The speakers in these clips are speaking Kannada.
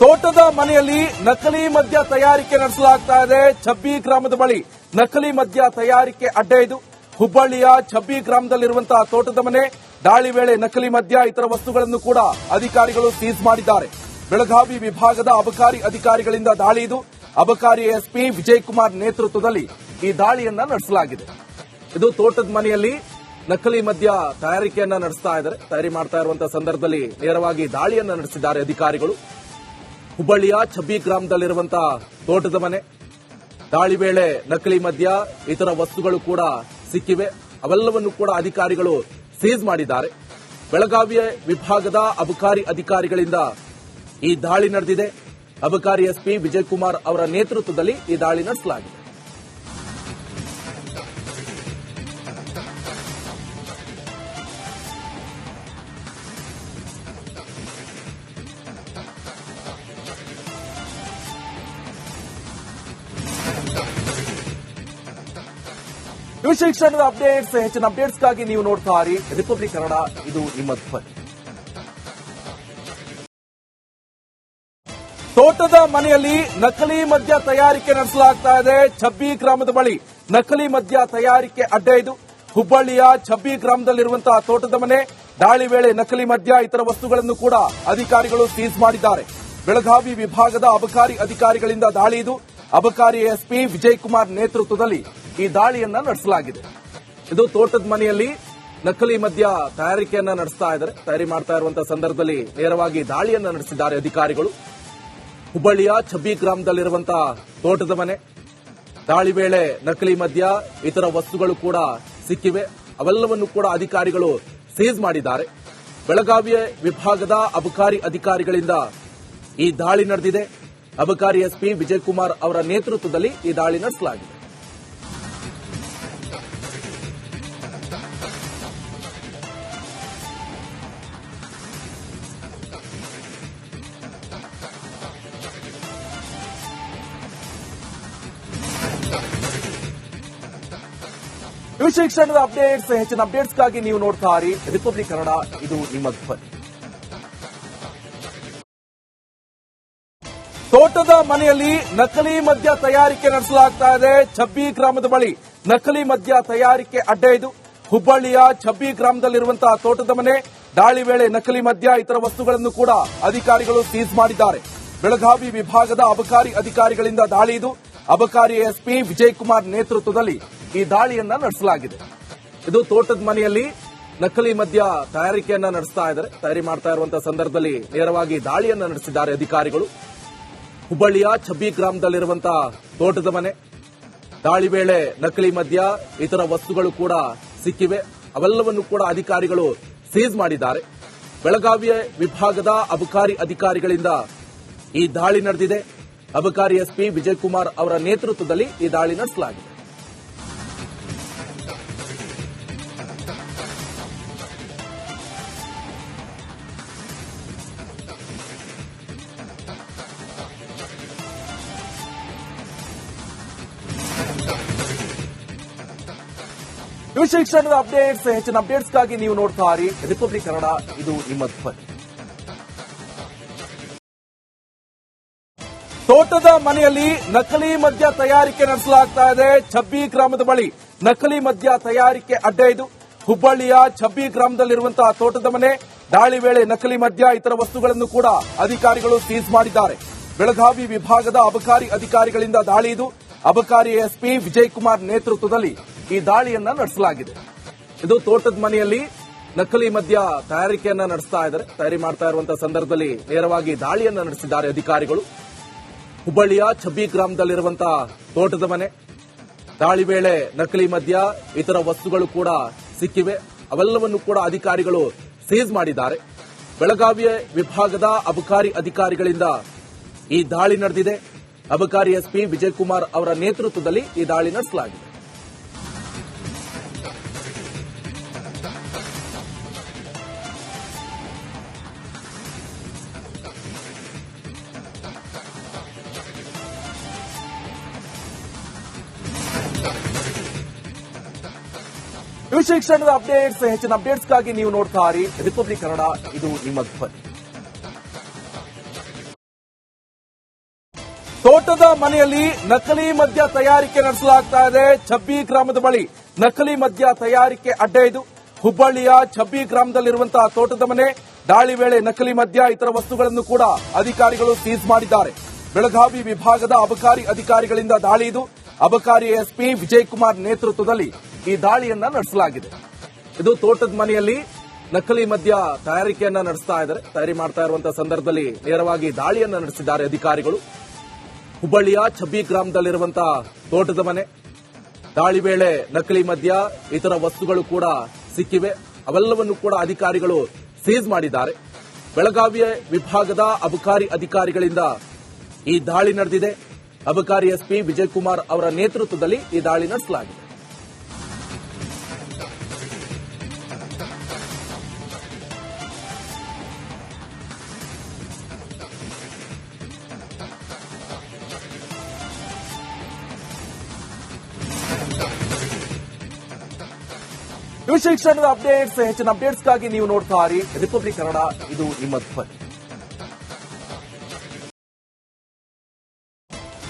ತೋಟದ ಮನೆಯಲ್ಲಿ ನಕಲಿ ಮದ್ಯ ತಯಾರಿಕೆ ನಡೆಸಲಾಗ್ತಾ ಇದೆ. ಛಬ್ಬಿ ಗ್ರಾಮದ ಬಳಿ ನಕಲಿ ಮದ್ಯ ತಯಾರಿಕೆ ಅಡ್ಡೆ ಇದು. ಹುಬ್ಬಳ್ಳಿಯ ಛಬ್ಬಿ ಗ್ರಾಮದಲ್ಲಿರುವಂತಹ ತೋಟದ ಮನೆ. ದಾಳಿ ವೇಳೆ ನಕಲಿ ಮದ್ಯ ಇತರ ವಸ್ತುಗಳನ್ನು ಕೂಡ ಅಧಿಕಾರಿಗಳು ಸೀಸ್ ಮಾಡಿದ್ದಾರೆ. ಬೆಳಗಾವಿ ವಿಭಾಗದ ಅಬಕಾರಿ ಅಧಿಕಾರಿಗಳಿಂದ ದಾಳಿ ಇದು. ಅಬಕಾರಿ ಎಸ್ಪಿ ವಿಜಯಕುಮಾರ್ ನೇತೃತ್ವದಲ್ಲಿ ಈ ದಾಳಿಯನ್ನ ನಡೆಸಲಾಗಿದೆ. ಇದು ತೋಟದ ಮನೆಯಲ್ಲಿ ನಕಲಿ ಮದ್ಯ ತಯಾರಿಕೆಯನ್ನ ನಡೆಸ್ತಾ ಇದ್ದಾರೆ. ತಯಾರಿ ಮಾಡ್ತಾ ಇರುವಂತಹ ಸಂದರ್ಭದಲ್ಲಿ ನೇರವಾಗಿ ದಾಳಿಯನ್ನ ನಡೆಸಿದ್ದಾರೆ ಅಧಿಕಾರಿಗಳು. ಹುಬ್ಬಳ್ಳಿಯ ಛಬ್ಬಿ ಗ್ರಾಮದಲ್ಲಿರುವಂತಹ ತೋಟದ ಮನೆ. ದಾಳಿ ವೇಳೆ ನಕಲಿ ಮದ್ಯ ಇತರ ವಸ್ತುಗಳು ಕೂಡ ಸಿಕ್ಕಿವೆ. ಅವೆಲ್ಲವನ್ನು ಕೂಡ ಅಧಿಕಾರಿಗಳು ಸೀಸ್ ಮಾಡಿದ್ದಾರೆ. ಬೆಳಗಾವಿಯ ವಿಭಾಗದ ಅಬಕಾರಿ ಅಧಿಕಾರಿಗಳಿಂದ ಈ ದಾಳಿ ನಡೆದಿದೆ. ಅಬಕಾರಿ ಎಸ್ಪಿ ವಿಜಯಕುಮಾರ್ ಅವರ ನೇತೃತ್ವದಲ್ಲಿ ಈ ದಾಳಿ ನಡೆಸಲಾಗಿದೆ. ವಿಷಯ ಕ್ಷಣದ ಅಪ್ಡೇಟ್ಸ್. ಹೆಚ್ಚಿನ ಅಪ್ಡೇಟ್ಸ್ಗಾಗಿ ನೀವು ನೋಡ್ತಾ ಇರಿ ರಿಪಬ್ಲಿಕ್ ಕನ್ನಡ. ಇದು ನಿಮ್ಮ ಧ್ವನಿ. ತೋಟದ ಮನೆಯಲ್ಲಿ ನಕಲಿ ಮದ್ಯ ತಯಾರಿಕೆ ನಡೆಸಲಾಗ್ತಾ ಇದೆ. ಛಬ್ಬಿ ಗ್ರಾಮದ ಬಳಿ ನಕಲಿ ಮದ್ಯ ತಯಾರಿಕೆ ಅಡ್ಡೆ ಇದು. ಹುಬ್ಬಳ್ಳಿಯ ಛಬ್ಬಿ ಗ್ರಾಮದಲ್ಲಿರುವಂತಹ ತೋಟದ ಮನೆ. ದಾಳಿ ವೇಳೆ ನಕಲಿ ಮದ್ಯ ಇತರ ವಸ್ತುಗಳನ್ನು ಕೂಡ ಅಧಿಕಾರಿಗಳು ಸೀಸ್ ಮಾಡಿದ್ದಾರೆ. ಬೆಳಗಾವಿ ವಿಭಾಗದ ಅಬಕಾರಿ ಅಧಿಕಾರಿಗಳಿಂದ ದಾಳಿ ಇದು. ಅಬಕಾರಿ ಎಸ್ಪಿ ವಿಜಯಕುಮಾರ್ ನೇತೃತ್ವದಲ್ಲಿ ಈ ದಾಳಿಯನ್ನ ನಡೆಸಲಾಗಿದೆ. ಇದು ತೋಟದ ಮನೆಯಲ್ಲಿ ನಕಲಿ ಮದ್ಯ ತಯಾರಿಕೆಯನ್ನ ನಡೆಸ್ತಾ ಇದ್ದಾರೆ. ತಯಾರಿ ಮಾಡ್ತಾ ಇರುವಂತಹ ಸಂದರ್ಭದಲ್ಲಿ ನೇರವಾಗಿ ದಾಳಿಯನ್ನ ನಡೆಸಿದ್ದಾರೆ ಅಧಿಕಾರಿಗಳು. ಹುಬ್ಬಳ್ಳಿಯ ಛಬ್ಬಿ ಗ್ರಾಮದಲ್ಲಿರುವಂತಹ ತೋಟದ ಮನೆ. ದಾಳಿ ವೇಳೆ ನಕಲಿ ಮದ್ಯ ಇತರ ವಸ್ತುಗಳು ಕೂಡ ಸಿಕ್ಕಿವೆ. ಅವೆಲ್ಲವನ್ನು ಕೂಡ ಅಧಿಕಾರಿಗಳು ಸೀಸ್ ಮಾಡಿದ್ದಾರೆ. ಬೆಳಗಾವಿಯ ವಿಭಾಗದ ಅಬಕಾರಿ ಅಧಿಕಾರಿಗಳಿಂದ ಈ ದಾಳಿ ನಡೆದಿದೆ. ಅಬಕಾರಿ ಎಸ್ಪಿ ವಿಜಯಕುಮಾರ್ ಅವರ ನೇತೃತ್ವದಲ್ಲಿ ಈ ದಾಳಿ ನಡೆಸಲಾಗಿದೆ. ವಿಷಯ ಕ್ಷಣದ ಅಪ್ಡೇಟ್ಸ್. ಹೆಚ್ಚಿನ ಅಪ್ಡೇಟ್ಸ್ಗಾಗಿ ನೀವು ನೋಡ್ತಾ ಇರಿ ರಿಪಬ್ಲಿಕ್ ಕನ್ನಡ. ಇದು ನಿಮ್ಮ ಧ್ವನಿ. ತೋಟದ ಮನೆಯಲ್ಲಿ ನಕಲಿ ಮದ್ಯ ತಯಾರಿಕೆ ನಡೆಸಲಾಗ್ತಾ ಇದೆ. ಛಬ್ಬಿ ಗ್ರಾಮದ ಬಳಿ ನಕಲಿ ಮದ್ಯ ತಯಾರಿಕೆ ಅಡ್ಡೆ ಇದು. ಹುಬ್ಬಳ್ಳಿಯ ಛಬ್ಬಿ ಗ್ರಾಮದಲ್ಲಿರುವಂತಹ ತೋಟದ ಮನೆ. ದಾಳಿ ವೇಳೆ ನಕಲಿ ಮದ್ಯ ಇತರ ವಸ್ತುಗಳನ್ನು ಕೂಡ ಅಧಿಕಾರಿಗಳು ಸೀಸ್ ಮಾಡಿದ್ದಾರೆ. ಬೆಳಗಾವಿ ವಿಭಾಗದ ಅಬಕಾರಿ ಅಧಿಕಾರಿಗಳಿಂದ ದಾಳಿ ಇದು. ಅಬಕಾರಿ ಎಸ್ಪಿ ವಿಜಯಕುಮಾರ್ ನೇತೃತ್ವದಲ್ಲಿ ಈ ದಾಳಿಯನ್ನ ನಡೆಸಲಾಗಿದೆ. ಇದು ತೋಟದ ಮನೆಯಲ್ಲಿ ನಕಲಿ ಮದ್ಯ ತಯಾರಿಕೆಯನ್ನ ನಡೆಸ್ತಾ ಇದ್ದಾರೆ. ತಯಾರಿ ಮಾಡ್ತಾ ಇರುವಂತಹ ಸಂದರ್ಭದಲ್ಲಿ ನೇರವಾಗಿ ದಾಳಿಯನ್ನ ನಡೆಸಿದ್ದಾರೆ ಅಧಿಕಾರಿಗಳು. ಹುಬ್ಬಳ್ಳಿಯ ಛಬ್ಬಿ ಗ್ರಾಮದಲ್ಲಿರುವಂತಹ ತೋಟದ ಮನೆ. ದಾಳಿ ವೇಳೆ ನಕಲಿ ಮದ್ಯ ಇತರ ವಸ್ತುಗಳು ಕೂಡ ಸಿಕ್ಕಿವೆ. ಅವೆಲ್ಲವನ್ನು ಕೂಡ ಅಧಿಕಾರಿಗಳು ಸೀಸ್ ಮಾಡಿದ್ದಾರೆ. ಬೆಳಗಾವಿಯ ವಿಭಾಗದ ಅಬಕಾರಿ ಅಧಿಕಾರಿಗಳಿಂದ ಈ ದಾಳಿ ನಡೆದಿದೆ. ಅಬಕಾರಿ ಎಸ್ಪಿ ವಿಜಯಕುಮಾರ್ ಅವರ ನೇತೃತ್ವದಲ್ಲಿ ಈ ದಾಳಿ ನಡೆಸಲಾಗಿದೆ. ವಿಷಯ ಕ್ಷಣದ ಅಪ್ಡೇಟ್ಸ್. ಹೆಚ್ಚಿನ ಅಪ್ಡೇಟ್ಸ್ಗಾಗಿ ನೀವು ನೋಡ್ತಾ ಇರಿ ರಿಪಬ್ಲಿಕ್ ಕನ್ನಡ. ಇದು ನಿಮ್ಮ ಧ್ವನಿ. ತೋಟದ ಮನೆಯಲ್ಲಿ ನಕಲಿ ಮದ್ಯ ತಯಾರಿಕೆ ನಡೆಸಲಾಗ್ತಾ ಇದೆ. ಛಬ್ಬಿ ಗ್ರಾಮದ ಬಳಿ ನಕಲಿ ಮದ್ಯ ತಯಾರಿಕೆ ಅಡ್ಡೆ ಇದು. ಹುಬ್ಬಳ್ಳಿಯ ಛಬ್ಬಿ ಗ್ರಾಮದಲ್ಲಿರುವಂತಹ ತೋಟದ ಮನೆ. ದಾಳಿ ವೇಳೆ ನಕಲಿ ಮದ್ಯ ಇತರ ವಸ್ತುಗಳನ್ನು ಕೂಡ ಅಧಿಕಾರಿಗಳು ಸೀಸ್ ಮಾಡಿದ್ದಾರೆ. ಬೆಳಗಾವಿ ವಿಭಾಗದ ಅಬಕಾರಿ ಅಧಿಕಾರಿಗಳಿಂದ ದಾಳಿ ಇದು. ಅಬಕಾರಿ ಎಸ್ಪಿ ವಿಜಯಕುಮಾರ್ ನೇತೃತ್ವದಲ್ಲಿ ಈ ದಾಳಿಯನ್ನ ನಡೆಸಲಾಗಿದೆ. ಇದು ತೋಟದ ಮನೆಯಲ್ಲಿ ನಕಲಿ ಮದ್ಯ ತಯಾರಿಕೆಯನ್ನ ನಡೆಸ್ತಾ ಇದ್ದಾರೆ. ತಯಾರಿ ಮಾಡ್ತಾ ಇರುವಂತಹ ಸಂದರ್ಭದಲ್ಲಿ ನೇರವಾಗಿ ದಾಳಿಯನ್ನ ನಡೆಸಿದ್ದಾರೆ ಅಧಿಕಾರಿಗಳು. ಹುಬ್ಬಳ್ಳಿಯ ಛಬ್ಬಿ ಗ್ರಾಮದಲ್ಲಿರುವಂತಹ ತೋಟದ ಮನೆ. ದಾಳಿ ವೇಳೆ ನಕಲಿ ಮದ್ಯ ಇತರ ವಸ್ತುಗಳು ಕೂಡ ಸಿಕ್ಕಿವೆ. ಅವೆಲ್ಲವನ್ನು ಕೂಡ ಅಧಿಕಾರಿಗಳು ಸೀಸ್ ಮಾಡಿದ್ದಾರೆ. ಬೆಳಗಾವಿಯ ವಿಭಾಗದ ಅಬಕಾರಿ ಅಧಿಕಾರಿಗಳಿಂದ ಈ ದಾಳಿ ನಡೆದಿದೆ. ಅಬಕಾರಿ ಎಸ್ಪಿ ವಿಜಯಕುಮಾರ್ ಅವರ ನೇತೃತ್ವದಲ್ಲಿ ಈ ದಾಳಿ ನಡೆಸಲಾಗಿದೆ. ವಿಷಯ ಕ್ಷಣದ ಅಪ್ಡೇಟ್ಸ್. ಹೆಚ್ಚಿನ ಅಪ್ಡೇಟ್ಸ್ಗಾಗಿ ನೀವು ನೋಡ್ತಾ ಇರಿ ರಿಪಬ್ಲಿಕ್ ಕನ್ನಡ. ಇದು ನಿಮ್ಮ ಧ್ವನಿ. ತೋಟದ ಮನೆಯಲ್ಲಿ ನಕಲಿ ಮದ್ಯ ತಯಾರಿಕೆ ನಡೆಸಲಾಗ್ತಾ ಇದೆ. ಛಬ್ಬಿ ಗ್ರಾಮದ ಬಳಿ ನಕಲಿ ಮದ್ಯ ತಯಾರಿಕೆ ಅಡ್ಡೆ ಇದು. ಹುಬ್ಬಳ್ಳಿಯ ಛಬ್ಬಿ ಗ್ರಾಮದಲ್ಲಿರುವಂತಹ ತೋಟದ ಮನೆ. ದಾಳಿ ವೇಳೆ ನಕಲಿ ಮದ್ಯ ಇತರ ವಸ್ತುಗಳನ್ನು ಕೂಡ ಅಧಿಕಾರಿಗಳು ಸೀಸ್ ಮಾಡಿದ್ದಾರೆ. ಬೆಳಗಾವಿ ವಿಭಾಗದ ಅಬಕಾರಿ ಅಧಿಕಾರಿಗಳಿಂದ ದಾಳಿ ಇದು. ಅಬಕಾರಿ ಎಸ್ಪಿ ವಿಜಯ್ ಕುಮಾರ್ ನೇತೃತ್ವದಲ್ಲಿ ಈ ದಾಳಿಯನ್ನ ನಡೆಸಲಾಗಿದೆ. ಇದು ತೋಟದ ಮನೆಯಲ್ಲಿ ನಕಲಿ ಮದ್ಯ ತಯಾರಿಕೆಯನ್ನ ನಡೆಸ್ತಾ ಇದ್ದಾರೆ. ತಯಾರಿ ಮಾಡ್ತಾ ಇರುವಂತಹ ಸಂದರ್ಭದಲ್ಲಿ ನೇರವಾಗಿ ದಾಳಿಯನ್ನ ನಡೆಸಿದ್ದಾರೆ ಅಧಿಕಾರಿಗಳು. ಹುಬ್ಬಳ್ಳಿಯ ಛಬ್ಬಿ ಗ್ರಾಮದಲ್ಲಿರುವಂತಹ ತೋಟದ ಮನೆ. ದಾಳಿ ವೇಳೆ ನಕಲಿ ಮದ್ಯ ಇತರ ವಸ್ತುಗಳು ಕೂಡ ಸಿಕ್ಕಿವೆ. ಅವೆಲ್ಲವನ್ನು ಕೂಡ ಅಧಿಕಾರಿಗಳು ಸೀಸ್ ಮಾಡಿದ್ದಾರೆ. ಬೆಳಗಾವಿಯ ವಿಭಾಗದ ಅಬಕಾರಿ ಅಧಿಕಾರಿಗಳಿಂದ ಈ ದಾಳಿ ನಡೆದಿದೆ. ಅಬಕಾರಿ ಎಸ್ಪಿ ವಿಜಯ್ ಕುಮಾರ್ ಅವರ ನೇತೃತ್ವದಲ್ಲಿ ಈ ದಾಳಿ ನಡೆಸಲಾಗಿದೆ. ವಿಷಯ ಕ್ಷಣದ ಅಪ್ಡೇಟ್ಸ್. ಹೆಚ್ಚಿನ ಅಪ್ಡೇಟ್ಸ್ಗಾಗಿ ನೀವು ನೋಡ್ತಾ ಇರಿ ರಿಪಬ್ಲಿಕ್ ಕನ್ನಡ. ಇದು ನಿಮ್ಮ ಧ್ವನಿ.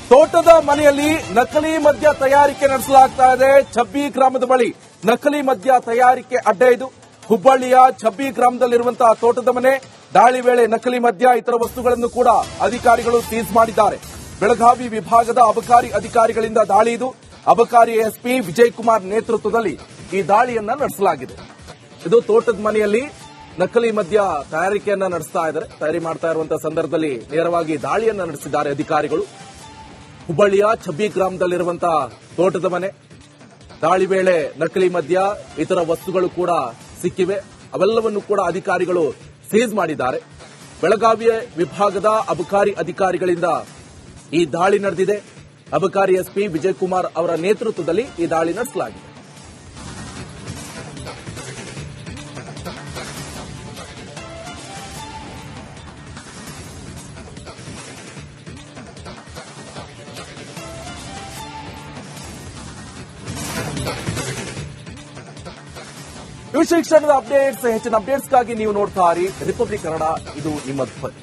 ತೋಟದ ಮನೆಯಲ್ಲಿ ನಕಲಿ ಮದ್ಯ ತಯಾರಿಕೆ ನಡೆಸಲಾಗ್ತಾ ಇದೆ. ಛಬ್ಬಿ ಗ್ರಾಮದ ಬಳಿ ನಕಲಿ ಮದ್ಯ ತಯಾರಿಕೆ ಅಡ್ಡೆ ಇದು. ಹುಬ್ಬಳ್ಳಿಯ ಛಬ್ಬಿ ಗ್ರಾಮದಲ್ಲಿರುವಂತಹ ತೋಟದ ಮನೆ. ದಾಳಿ ವೇಳೆ ನಕಲಿ ಮದ್ಯ ಇತರ ವಸ್ತುಗಳನ್ನು ಕೂಡ ಅಧಿಕಾರಿಗಳು ಸೀಸ್ ಮಾಡಿದ್ದಾರೆ. ಬೆಳಗಾವಿ ವಿಭಾಗದ ಅಬಕಾರಿ ಅಧಿಕಾರಿಗಳಿಂದ ದಾಳಿ ಇದು. ಅಬಕಾರಿ ಎಸ್ಪಿ ವಿಜಯ್ ಕುಮಾರ್ ನೇತೃತ್ವದಲ್ಲಿ ಈ ದಾಳಿಯನ್ನ ನಡೆಸಲಾಗಿದೆ. ಇದು ತೋಟದ ಮನೆಯಲ್ಲಿ ನಕಲಿ ಮದ್ಯ ತಯಾರಿಕೆಯನ್ನ ನಡೆಸ್ತಾ ಇದ್ದಾರೆ. ತಯಾರಿ ಮಾಡ್ತಾ ಇರುವಂತಹ ಸಂದರ್ಭದಲ್ಲಿ ನೇರವಾಗಿ ದಾಳಿಯನ್ನ ನಡೆಸಿದ್ದಾರೆ ಅಧಿಕಾರಿಗಳು. ಹುಬ್ಬಳ್ಳಿಯ ಛಬ್ಬಿ ಗ್ರಾಮದಲ್ಲಿರುವಂತಹ ತೋಟದ ಮನೆ. ದಾಳಿ ವೇಳೆ ನಕಲಿ ಮದ್ಯ ಇತರ ವಸ್ತುಗಳು ಕೂಡ ಸಿಕ್ಕಿವೆ. ಅವೆಲ್ಲವನ್ನು ಕೂಡ ಅಧಿಕಾರಿಗಳು ಸೀಸ್ ಮಾಡಿದ್ದಾರೆ. ಬೆಳಗಾವಿಯ ವಿಭಾಗದ ಅಬಕಾರಿ ಅಧಿಕಾರಿಗಳಿಂದ ಈ ದಾಳಿ ನಡೆದಿದೆ. ಅಬಕಾರಿ ಎಸ್ಪಿ ವಿಜಯ್ ಕುಮಾರ್ ಅವರ ನೇತೃತ್ವದಲ್ಲಿ ಈ ದಾಳಿ ನಡೆಸಲಾಗಿದೆ. ವಿಷಯ ಕ್ಷಣದ ಅಪ್ಡೇಟ್ಸ್. ಹೆಚ್ಚಿನ ಅಪ್ಡೇಟ್ಸ್ಗಾಗಿ ನೀವು ನೋಡ್ತಾ ಇರಿ ರಿಪಬ್ಲಿಕ್ ಕನ್ನಡ. ಇದು ನಿಮ್ಮ ಧ್ವನಿ.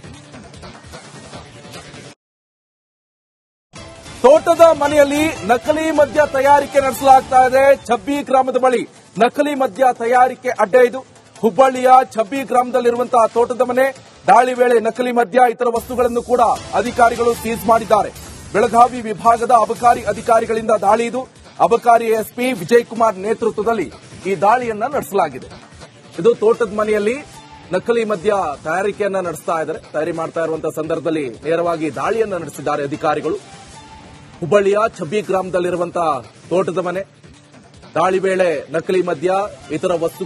ತೋಟದ ಮನೆಯಲ್ಲಿ ನಕಲಿ ಮದ್ಯ ತಯಾರಿಕೆ ನಡೆಸಲಾಗ್ತಾ ಇದೆ. ಛಬ್ಬಿ ಗ್ರಾಮದ ಬಳಿ ನಕಲಿ ಮದ್ಯ ತಯಾರಿಕೆ ಅಡ್ಡೆ ಇದು. ಹುಬ್ಬಳ್ಳಿಯ ಛಬ್ಬಿ ಗ್ರಾಮದಲ್ಲಿರುವಂತಹ ತೋಟದ ಮನೆ. ದಾಳಿ ವೇಳೆ ನಕಲಿ ಮದ್ಯ ಇತರ ವಸ್ತುಗಳನ್ನು ಕೂಡ ಅಧಿಕಾರಿಗಳು ಸೀಸ್ ಮಾಡಿದ್ದಾರೆ. ಬೆಳಗಾವಿ ವಿಭಾಗದ ಅಬಕಾರಿ ಅಧಿಕಾರಿಗಳಿಂದ ದಾಳಿ ಇದು. ಅಬಕಾರಿ ಎಸ್ಪಿ ವಿಜಯ್ ಕುಮಾರ್ ನೇತೃತ್ವದಲ್ಲಿ ಈ ದಾಳಿಯನ್ನ ನಡೆಸಲಾಗಿದೆ. ಇದು ತೋಟದ ಮನೆಯಲ್ಲಿ ನಕಲಿ ಮದ್ಯ ತಯಾರಿಕೆಯನ್ನ ನಡೆಸ್ತಾ ಇದ್ದಾರೆ. ತಯಾರಿ ಮಾಡ್ತಾ ಇರುವಂತಹ ಸಂದರ್ಭದಲ್ಲಿ ನೇರವಾಗಿ ದಾಳಿಯನ್ನ ನಡೆಸಿದ್ದಾರೆ ಅಧಿಕಾರಿಗಳು. ಹುಬ್ಬಳ್ಳಿಯ ಛಬ್ಬಿ ಗ್ರಾಮದಲ್ಲಿರುವಂತಹ ತೋಟದ ಮನೆ. ದಾಳಿ ವೇಳೆ ನಕಲಿ ಮದ್ಯ ಇತರ ವಸ್ತು